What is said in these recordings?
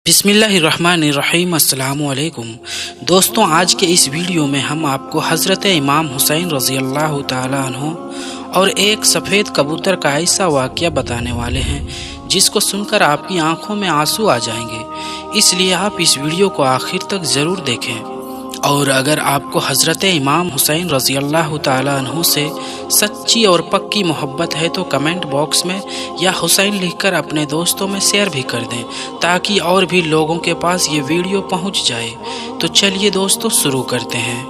बिस्मिल्लाहिर्रहमानिर्रहीम। अस्सलाम वालेकुम दोस्तों, आज के इस वीडियो में हम आपको हज़रत इमाम हुसैन रज़ी अल्लाह ताला अन्हु और एक सफ़ेद कबूतर का ऐसा वाक़या बताने वाले हैं जिसको सुनकर आपकी आंखों में आंसू आ जाएंगे। इसलिए आप इस वीडियो को आखिर तक ज़रूर देखें। और अगर आपको हज़रत इमाम हुसैन रज़ी अल्लाह ताला अन्हु से सच्ची और पक्की मोहब्बत है तो कमेंट बॉक्स में या हुसैन लिखकर अपने दोस्तों में शेयर भी कर दें ताकि और भी लोगों के पास ये वीडियो पहुंच जाए। तो चलिए दोस्तों शुरू करते हैं।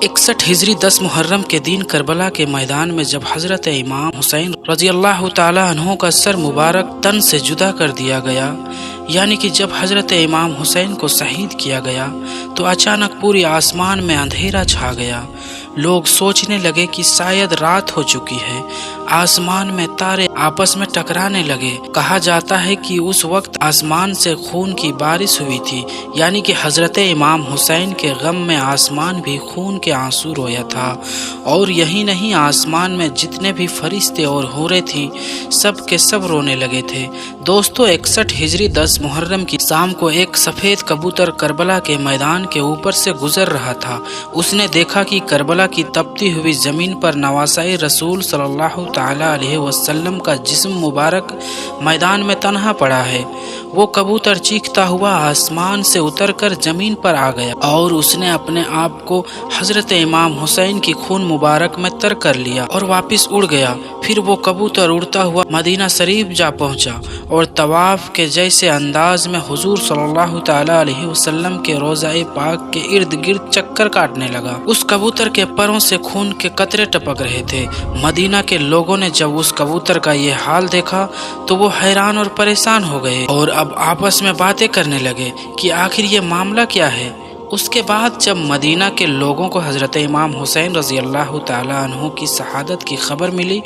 61 हिजरी 10 मुहर्रम के दिन करबला के मैदान में जब हज़रत इमाम हुसैन रज़ी अल्लाह ताला अन्हु का सर मुबारक तन से जुदा कर दिया गया, यानी कि जब हज़रत इमाम हुसैन को शहीद किया गया तो अचानक पूरी आसमान में अंधेरा छा गया। लोग सोचने लगे कि शायद रात हो चुकी है। आसमान में तारे आपस में टकराने लगे। कहा जाता है कि उस वक्त आसमान से खून की बारिश हुई थी, यानी कि हज़रत इमाम हुसैन के गम में आसमान भी खून के आंसू रोया था। और यही नहीं, आसमान में जितने भी फरिश्ते और हूरें थी सब के सब रोने लगे थे। दोस्तों, 61 हिजरी 10 मुहर्रम की शाम को एक सफ़ेद कबूतर करबला के मैदान के ऊपर से गुजर रहा था। उसने देखा कि करबला की तपती हुई ज़मीन पर नवासाए रसूल सल्लल्लाहु ताला अलैहि वसल्लम का जिस्म मुबारक मैदान में तन्हा पड़ा है। वो कबूतर चीखता हुआ आसमान से उतरकर ज़मीन पर आ गया और उसने अपने आप को हज़रत इमाम हुसैन की खून मुबारक में तर कर लिया और वापस उड़ गया। फिर वो कबूतर उड़ता हुआ मदीना शरीफ जा पहुंचा और तवाफ के जैसे अंदाज में हुजूर सल्लल्लाहु ताला अलैहि वसल्लम के रोज़ाए पाक के इर्द गिर्द चक्कर काटने लगा। उस कबूतर के परों से खून के कतरे टपक रहे थे। मदीना के लोगों ने जब उस कबूतर का ये हाल देखा तो वो हैरान और परेशान हो गए और अब आपस में बातें करने लगे कि आखिर ये मामला क्या है। उसके बाद जब मदीना के लोगों को हज़रत इमाम हुसैन रज़ी अल्लाह ताला अन्हु की शहादत की खबर मिली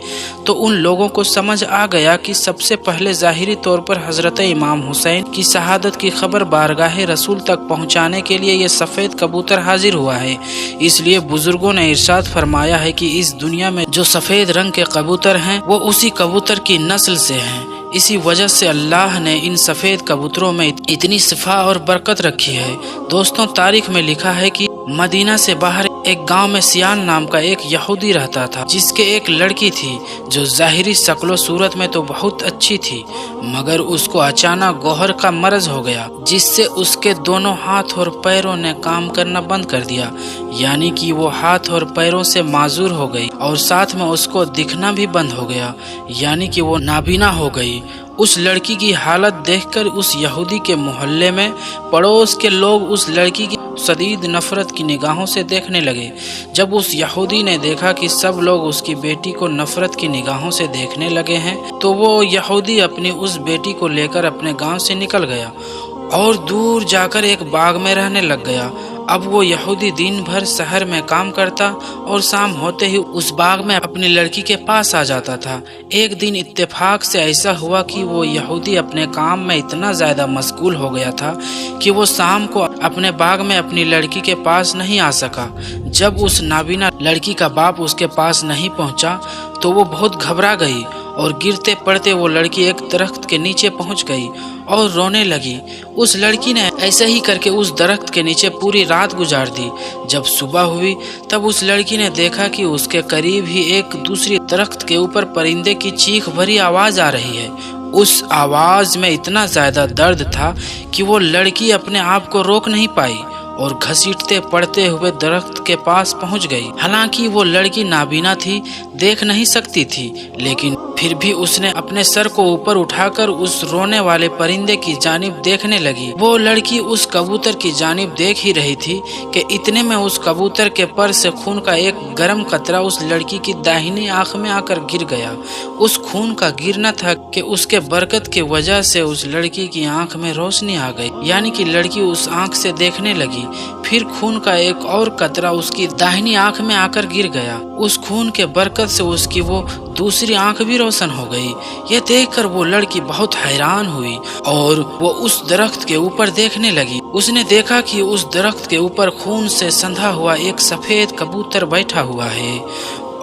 तो उन लोगों को समझ आ गया कि सबसे पहले ज़ाहिरी तौर पर हज़रत इमाम हुसैन की शहादत की खबर बारगाह रसूल तक पहुंचाने के लिए ये सफ़ेद कबूतर हाजिर हुआ है। इसलिए बुजुर्गों ने इरशाद फरमाया है कि इस दुनिया में जो सफ़ेद रंग के कबूतर हैं वो उसी कबूतर की नस्ल से हैं। इसी वजह से अल्लाह ने इन सफ़ेद कबूतरों में इतनी शिफा और बरकत रखी है। दोस्तों, तारीख में लिखा है कि मदीना से बाहर एक गांव में सियान नाम का एक यहूदी रहता था जिसके एक लड़की थी जो ज़ाहिरी शक्लो सूरत में तो बहुत अच्छी थी, मगर उसको अचानक गौहर का मर्ज हो गया जिससे उसके दोनों हाथ और पैरों ने काम करना बंद कर दिया, यानी कि वो हाथ और पैरों से माजूर हो गई और साथ में उसको दिखना भी बंद हो गया, यानी कि वो नाबीना हो गई। उस लड़की की हालत देखकर उस यहूदी के मोहल्ले में पड़ोस के लोग उस लड़की की शदीद नफरत की निगाहों से देखने लगे। जब उस यहूदी ने देखा कि सब लोग उसकी बेटी को नफरत की निगाहों से देखने लगे हैं तो वो यहूदी अपनी उस बेटी को लेकर अपने गांव से निकल गया और दूर जाकर एक बाग में रहने लग गया। अब वो यहूदी दिन भर शहर में काम करता और शाम होते ही उस बाग में अपनी लड़की के पास आ जाता था। एक दिन इत्तेफाक से ऐसा हुआ कि वो यहूदी अपने काम में इतना ज़्यादा मशगूल हो गया था कि वो शाम को अपने बाग में अपनी लड़की के पास नहीं आ सका। जब उस नाबीना लड़की का बाप उसके पास नहीं पहुंचा तो वो बहुत घबरा गई और गिरते पड़ते वो लड़की एक दरख्त के नीचे पहुंच गई और रोने लगी। उस लड़की ने ऐसा ही करके उस दरख्त के नीचे पूरी रात गुजार दी। जब सुबह हुई तब उस लड़की ने देखा कि उसके करीब ही एक दूसरी दरख्त के ऊपर परिंदे की चीख भरी आवाज़ आ रही है। उस आवाज़ में इतना ज़्यादा दर्द था कि वो लड़की अपने आप को रोक नहीं पाई और घसीटते पड़ते हुए दरख्त के पास पहुंच गई। हालांकि वो लड़की नाबीना थी, देख नहीं सकती थी, लेकिन फिर भी उसने अपने सर को ऊपर उठाकर उस रोने वाले परिंदे की जानिब देखने लगी। वो लड़की उस कबूतर की जानिब देख ही रही थी कि इतने में उस कबूतर के पर से खून का एक गर्म कतरा उस लड़की की दाहिनी आंख में आकर गिर गया। उस खून का गिरना था कि उसके बरकत की वजह से उस लड़की की आंख में रोशनी आ गई, यानी कि लड़की उस आंख से देखने लगी। फिर खून का एक और कतरा उसकी दाहिनी आंख में आकर गिर गया। उस खून के बरकत से उसकी वो दूसरी आंख भी रोशन हो गई। ये देखकर वो लड़की बहुत हैरान हुई और वो उस दरख्त के ऊपर देखने लगी। उसने देखा कि उस दरख्त के ऊपर खून से संधा हुआ एक सफेद कबूतर बैठा हुआ है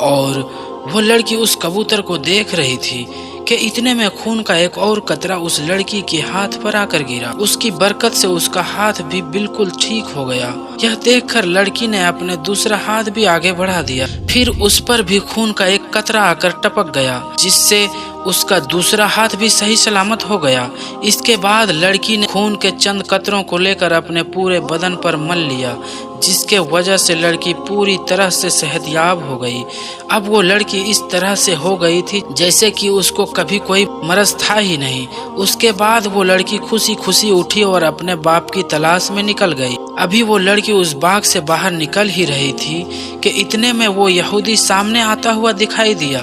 और वो लड़की उस कबूतर को देख रही थी کہ اتنے میں خون کا ایک اور قطرہ اس لڑکی کے ہاتھ پر آ کر گرا۔ اس کی برکت سے اس کا ہاتھ بھی بالکل ٹھیک ہو گیا۔ یہ دیکھ کر لڑکی نے اپنے دوسرا ہاتھ بھی آگے بڑھا دیا، پھر اس پر بھی خون کا ایک قطرہ آ کر ٹپک گیا، جس سے اس کا دوسرا ہاتھ بھی صحیح سلامت ہو گیا۔ اس کے بعد لڑکی نے خون کے چند قطروں کو لے کر اپنے پورے بدن پر مل لیا، جس کے وجہ سے لڑکی پوری طرح سے صحت یاب ہو گئی۔ اب وہ لڑکی اس طرح سے ہو گئی تھی جیسے کہ اس کو کبھی کوئی مرض تھا ہی نہیں۔ اس کے بعد وہ لڑکی خوشی خوشی اٹھی اور اپنے باپ کی تلاش میں نکل گئی۔ ابھی وہ لڑکی اس باغ سے باہر نکل ہی رہی تھی کہ اتنے میں وہ یہودی سامنے آتا ہوا دکھائی دیا۔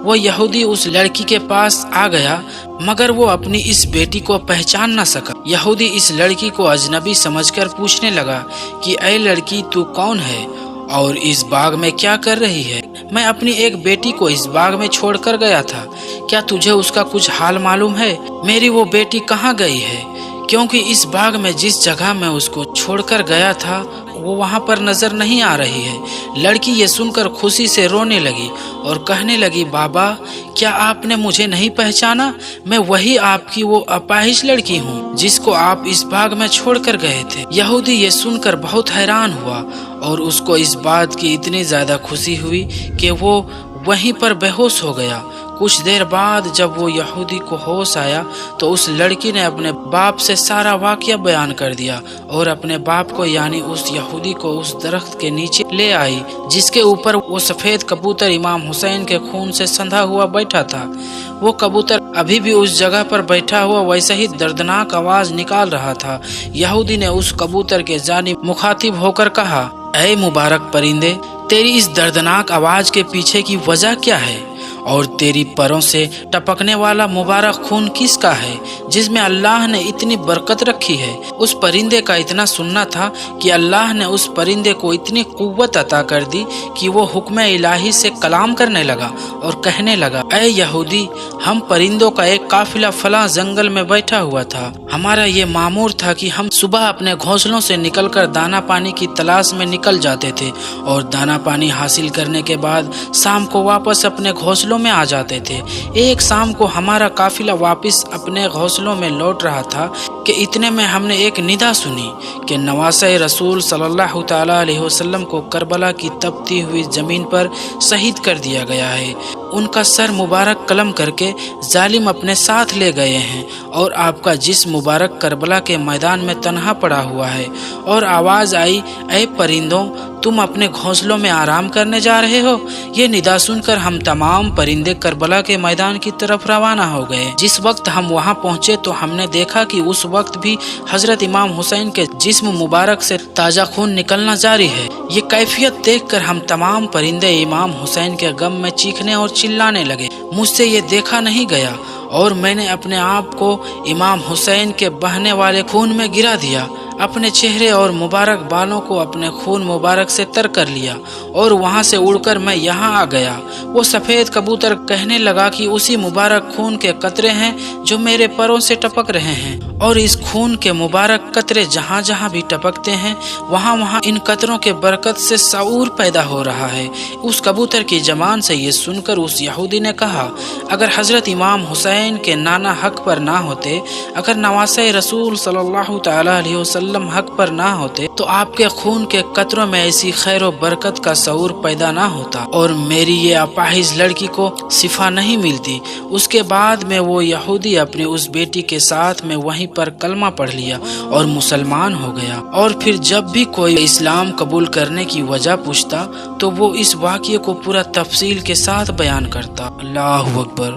وہ یہودی اس لڑکی کے پاس آ گیا، مگر وہ اپنی اس بیٹی کو پہچان نہ سکا۔ یہودی اس لڑکی کو اجنبی سمجھ کر پوچھنے لگا کہ اے لڑکی، تو کون ہے اور اس باغ میں کیا کر رہی ہے؟ میں اپنی ایک بیٹی کو اس باغ میں چھوڑ کر گیا تھا، کیا تجھے اس کا کچھ حال معلوم ہے؟ میری وہ بیٹی کہاں گئی ہے؟ کیونکہ اس باغ میں جس جگہ میں اس کو چھوڑ کر گیا تھا وہ وہاں پر نظر نہیں آ رہی ہے۔ لڑکی یہ سن کر خوشی سے رونے لگی اور کہنے لگی، بابا، کیا آپ نے مجھے نہیں پہچانا؟ میں وہی آپ کی وہ اپاہج لڑکی ہوں جس کو آپ اس باغ میں چھوڑ کر گئے تھے۔ یہودی یہ سن کر بہت حیران ہوا اور اس کو اس بات کی اتنی زیادہ خوشی ہوئی کہ وہ وہیں پر بے ہوش ہو گیا۔ کچھ دیر بعد جب وہ یہودی کو ہوش آیا تو اس لڑکی نے اپنے باپ سے سارا واقعہ بیان کر دیا اور اپنے باپ کو یعنی اس یہودی کو اس درخت کے نیچے لے آئی جس کے اوپر وہ سفید کبوتر امام حسین کے خون سے سندھا ہوا بیٹھا تھا۔ وہ کبوتر ابھی بھی اس جگہ پر بیٹھا ہوا ویسے ہی دردناک آواز نکال رہا تھا۔ یہودی نے اس کبوتر کے جانب مخاطب ہو کر کہا، اے مبارک پرندے، تیری اس دردناک آواز کے پیچھے کی وجہ کیا ہے؟ اور تیری پروں سے ٹپکنے والا مبارک خون کس کا ہے جس میں اللہ نے اتنی برکت رکھی ہے؟ اس پرندے کا اتنا سننا تھا کہ اللہ نے اس پرندے کو اتنی قوت عطا کر دی کہ وہ حکم الہی سے کلام کرنے لگا اور کہنے لگا، اے یہودی، ہم پرندوں کا ایک قافلہ فلاں جنگل میں بیٹھا ہوا تھا۔ ہمارا یہ معمور تھا کہ ہم صبح اپنے گھونسلوں سے نکل کر دانا پانی کی تلاش میں نکل جاتے تھے اور دانا پانی حاصل کرنے کے بعد شام کو واپس اپنے گھونسلوں میں آ جاتے تھے۔ ایک شام کو ہمارا قافلہ واپس اپنے گھونسلوں میں لوٹ رہا تھا کہ اتنے میں ہم نے ایک ندا سنی کہ نواسہ رسول صلی اللہ تعالیٰ علیہ وسلم کو کربلا کی تپتی ہوئی زمین پر شہید کر دیا گیا ہے۔ ان کا سر مبارک قلم کر کے ظالم اپنے ساتھ لے گئے ہیں اور آپ کا جسم مبارک کربلا کے میدان میں تنہا پڑا ہوا ہے۔ اور آواز آئی، اے پرندوں، تم اپنے گھونسلوں میں آرام کرنے جا رہے ہو؟ یہ ندا سن کر ہم تمام پرندے کربلا کے میدان کی طرف روانہ ہو گئے۔ جس وقت ہم وہاں پہنچے تو ہم نے دیکھا کہ اس وقت بھی حضرت امام حسین کے جسم مبارک سے تازہ خون نکلنا جاری ہے۔ یہ کیفیت دیکھ کر ہم تمام پرندے امام حسین کے غم میں چیخنے اور چلانے لگے۔ مجھ سے یہ دیکھا نہیں گیا اور میں نے اپنے آپ کو امام حسین کے بہنے والے خون میں گرا دیا، اپنے چہرے اور مبارک بالوں کو اپنے خون مبارک سے تر کر لیا اور وہاں سے اڑ کر میں یہاں آ گیا۔ وہ سفید کبوتر کہنے لگا کہ اسی مبارک خون کے قطرے ہیں جو میرے پروں سے ٹپک رہے ہیں، اور اس خون کے مبارک قطرے جہاں جہاں بھی ٹپکتے ہیں وہاں وہاں ان قطروں کے برکت سے شعور پیدا ہو رہا ہے۔ اس کبوتر کی زبان سے یہ سن کر اس یہودی نے کہا، اگر حضرت امام حسین کے نانا حق پر نہ ہوتے، اگر نواسہ رسول صلی اللہ تعالیٰ علیہ وسلم حق پر نہ ہوتے تو آپ کے خون کے قطروں میں ایسی خیر و برکت کا شعور پیدا نہ ہوتا اور میری یہ اپاہج لڑکی کو شفا نہیں ملتی۔ اس کے بعد میں وہ یہودی اپنی اس بیٹی کے ساتھ میں وہیں پر کلمہ پڑھ لیا اور مسلمان ہو گیا۔ اور پھر جب بھی کوئی اسلام قبول کرنے کی وجہ پوچھتا تو وہ اس واقعے کو پورا تفصیل کے ساتھ بیان کرتا۔ اللہ اکبر۔